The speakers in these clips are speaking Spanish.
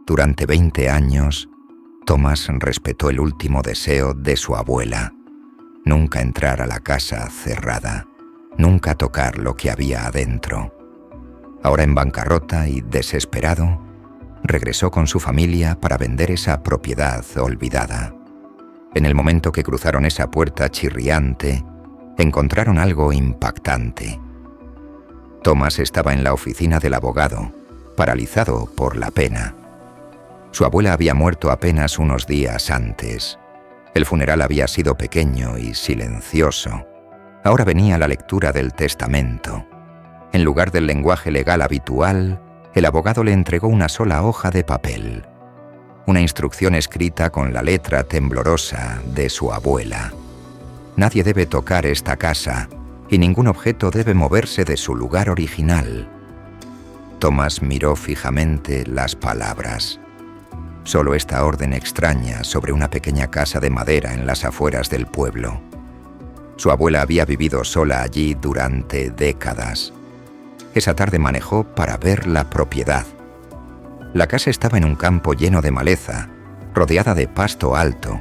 Durante 20 años, Thomas respetó el último deseo de su abuela: nunca entrar a la casa cerrada, nunca tocar lo que había adentro. Ahora en bancarrota y desesperado, regresó con su familia para vender esa propiedad olvidada. En el momento que cruzaron esa puerta chirriante, encontraron algo impactante. Thomas estaba en la oficina del abogado, paralizado por la pena. Su abuela había muerto apenas unos días antes. El funeral había sido pequeño y silencioso. Ahora venía la lectura del testamento. En lugar del lenguaje legal habitual, el abogado le entregó una sola hoja de papel. Una instrucción escrita con la letra temblorosa de su abuela. Nadie debe tocar esta casa y ningún objeto debe moverse de su lugar original. Thomas miró fijamente las palabras. Solo esta orden extraña sobre una pequeña casa de madera en las afueras del pueblo. Su abuela había vivido sola allí durante décadas. Esa tarde manejó para ver la propiedad. La casa estaba en un campo lleno de maleza, rodeada de pasto alto.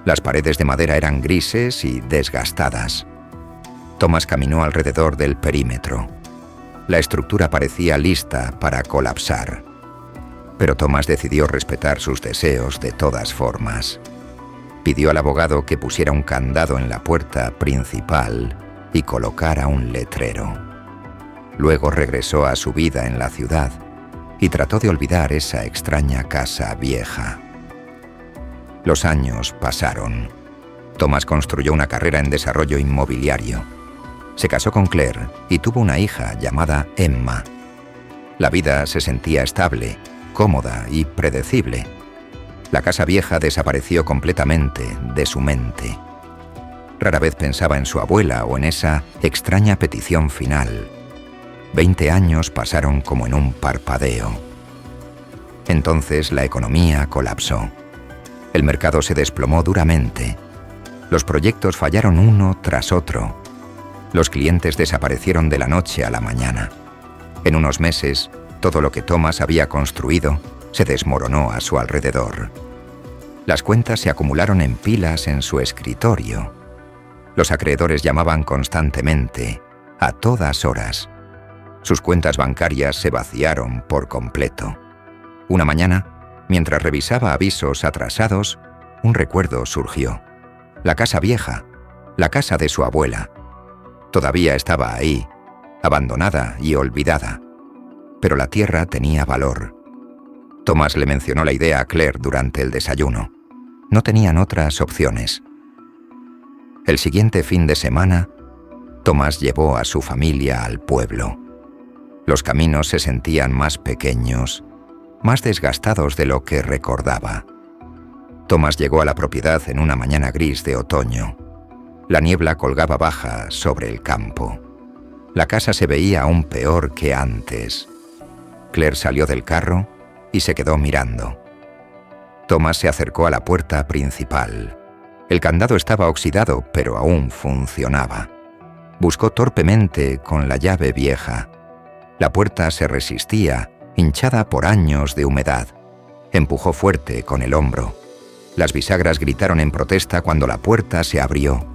Las paredes de madera eran grises y desgastadas. Thomas caminó alrededor del perímetro. La estructura parecía lista para colapsar. Pero Thomas decidió respetar sus deseos de todas formas. Pidió al abogado que pusiera un candado en la puerta principal y colocara un letrero. Luego regresó a su vida en la ciudad y trató de olvidar esa extraña casa vieja. Los años pasaron. Thomas construyó una carrera en desarrollo inmobiliario. Se casó con Claire y tuvo una hija llamada Emma. La vida se sentía estable, cómoda y predecible. La casa vieja desapareció completamente de su mente. Rara vez pensaba en su abuela o en esa extraña petición final. 20 años pasaron como en un parpadeo. Entonces la economía colapsó. El mercado se desplomó duramente. Los proyectos fallaron uno tras otro. Los clientes desaparecieron de la noche a la mañana. En unos meses, todo lo que Thomas había construido se desmoronó a su alrededor. Las cuentas se acumularon en pilas en su escritorio. Los acreedores llamaban constantemente, a todas horas. Sus cuentas bancarias se vaciaron por completo. Una mañana, mientras revisaba avisos atrasados, un recuerdo surgió. La casa vieja, la casa de su abuela. Todavía estaba ahí, abandonada y olvidada. Pero la tierra tenía valor. Thomas le mencionó la idea a Claire durante el desayuno. No tenían otras opciones. El siguiente fin de semana, Thomas llevó a su familia al pueblo. Los caminos se sentían más pequeños, más desgastados de lo que recordaba. Thomas llegó a la propiedad en una mañana gris de otoño. La niebla colgaba baja sobre el campo. La casa se veía aún peor que antes. Claire salió del carro y se quedó mirando. Thomas se acercó a la puerta principal. El candado estaba oxidado, pero aún funcionaba. Buscó torpemente con la llave vieja. La puerta se resistía, hinchada por años de humedad. Empujó fuerte con el hombro. Las bisagras gritaron en protesta cuando la puerta se abrió.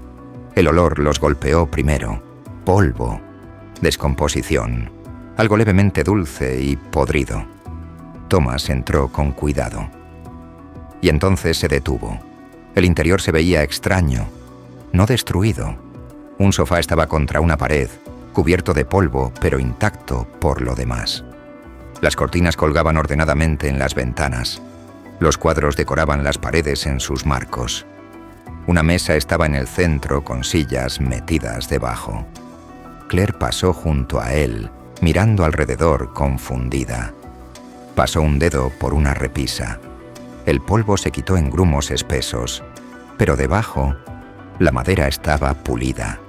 El olor los golpeó primero. Polvo, descomposición, algo levemente dulce y podrido. Thomas entró con cuidado. Y entonces se detuvo. El interior se veía extraño, no destruido. Un sofá estaba contra una pared, cubierto de polvo, pero intacto por lo demás. Las cortinas colgaban ordenadamente en las ventanas. Los cuadros decoraban las paredes en sus marcos. Una mesa estaba en el centro con sillas metidas debajo. Claire pasó junto a él, mirando alrededor confundida. Pasó un dedo por una repisa. El polvo se quitó en grumos espesos, pero debajo, la madera estaba pulida.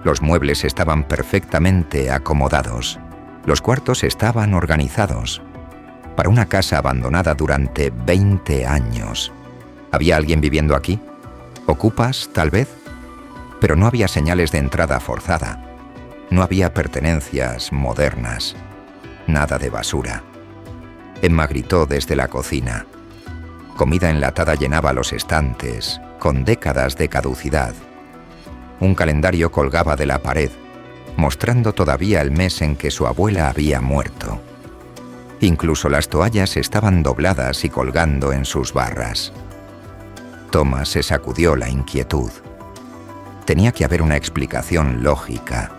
Los muebles estaban perfectamente acomodados. Los cuartos estaban organizados. Para una casa abandonada durante 20 años. ¿Había alguien viviendo aquí? ¿Ocupas, tal vez? Pero no había señales de entrada forzada. No había pertenencias modernas. Nada de basura. Emma gritó desde la cocina. Comida enlatada llenaba los estantes, con décadas de caducidad. Un calendario colgaba de la pared, mostrando todavía el mes en que su abuela había muerto. Incluso las toallas estaban dobladas y colgando en sus barras. Thomas se sacudió la inquietud. Tenía que haber una explicación lógica.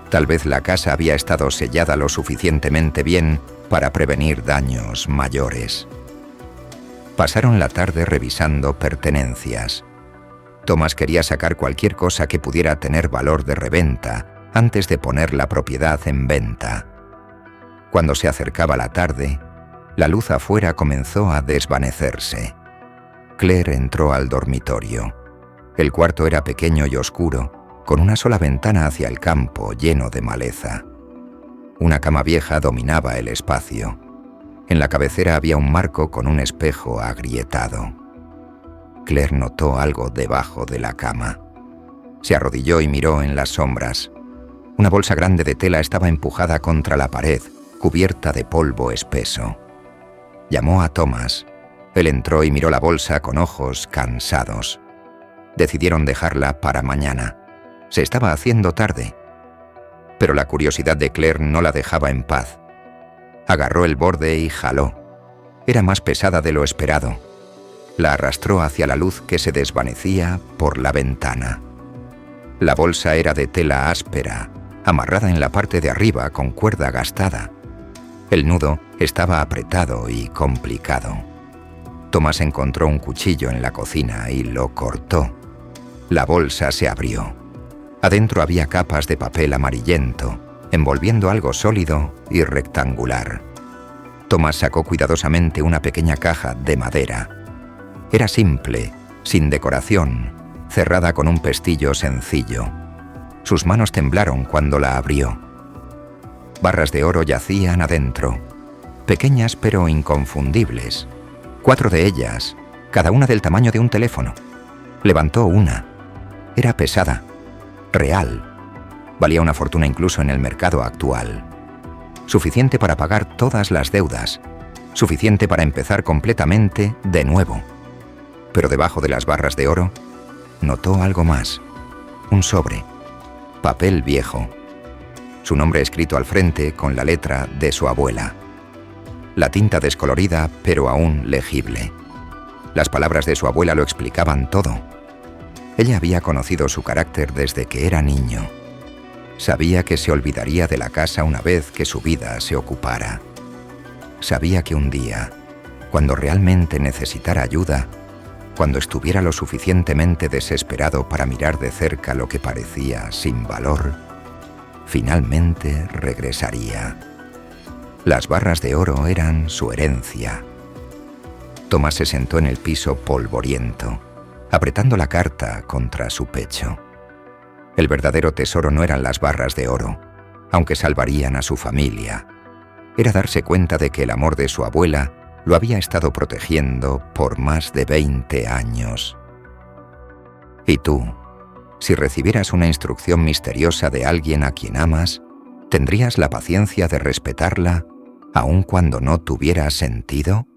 Tal vez la casa había estado sellada lo suficientemente bien para prevenir daños mayores. Pasaron la tarde revisando pertenencias. Thomas quería sacar cualquier cosa que pudiera tener valor de reventa antes de poner la propiedad en venta. Cuando se acercaba la tarde, la luz afuera comenzó a desvanecerse. Claire entró al dormitorio. El cuarto era pequeño y oscuro, con una sola ventana hacia el campo lleno de maleza. Una cama vieja dominaba el espacio. En la cabecera había un marco con un espejo agrietado. Claire notó algo debajo de la cama. Se arrodilló y miró en las sombras. Una bolsa grande de tela estaba empujada contra la pared, cubierta de polvo espeso. Llamó a Thomas. Él entró y miró la bolsa con ojos cansados. Decidieron dejarla para mañana. Se estaba haciendo tarde. Pero la curiosidad de Claire no la dejaba en paz. Agarró el borde y jaló. Era más pesada de lo esperado. La arrastró hacia la luz que se desvanecía por la ventana. La bolsa era de tela áspera, amarrada en la parte de arriba con cuerda gastada. El nudo estaba apretado y complicado. Thomas encontró un cuchillo en la cocina y lo cortó. La bolsa se abrió. Adentro había capas de papel amarillento, envolviendo algo sólido y rectangular. Thomas sacó cuidadosamente una pequeña caja de madera. Era simple, sin decoración, cerrada con un pestillo sencillo. Sus manos temblaron cuando la abrió. Barras de oro yacían adentro, pequeñas pero inconfundibles. 4 de ellas, cada una del tamaño de un teléfono. Levantó una. Era pesada, real. Valía una fortuna incluso en el mercado actual. Suficiente para pagar todas las deudas. Suficiente para empezar completamente de nuevo. Pero debajo de las barras de oro, notó algo más. Un sobre. Papel viejo. Su nombre escrito al frente con la letra de su abuela. La tinta descolorida, pero aún legible. Las palabras de su abuela lo explicaban todo. Ella había conocido su carácter desde que era niño. Sabía que se olvidaría de la casa una vez que su vida se ocupara. Sabía que un día, cuando realmente necesitara ayuda, cuando estuviera lo suficientemente desesperado para mirar de cerca lo que parecía sin valor, finalmente regresaría. Las barras de oro eran su herencia. Thomas se sentó en el piso polvoriento, apretando la carta contra su pecho. El verdadero tesoro no eran las barras de oro, aunque salvarían a su familia. Era darse cuenta de que el amor de su abuela lo había estado protegiendo por más de 20 años. Y tú, si recibieras una instrucción misteriosa de alguien a quien amas, ¿tendrías la paciencia de respetarla, aun cuando no tuviera sentido?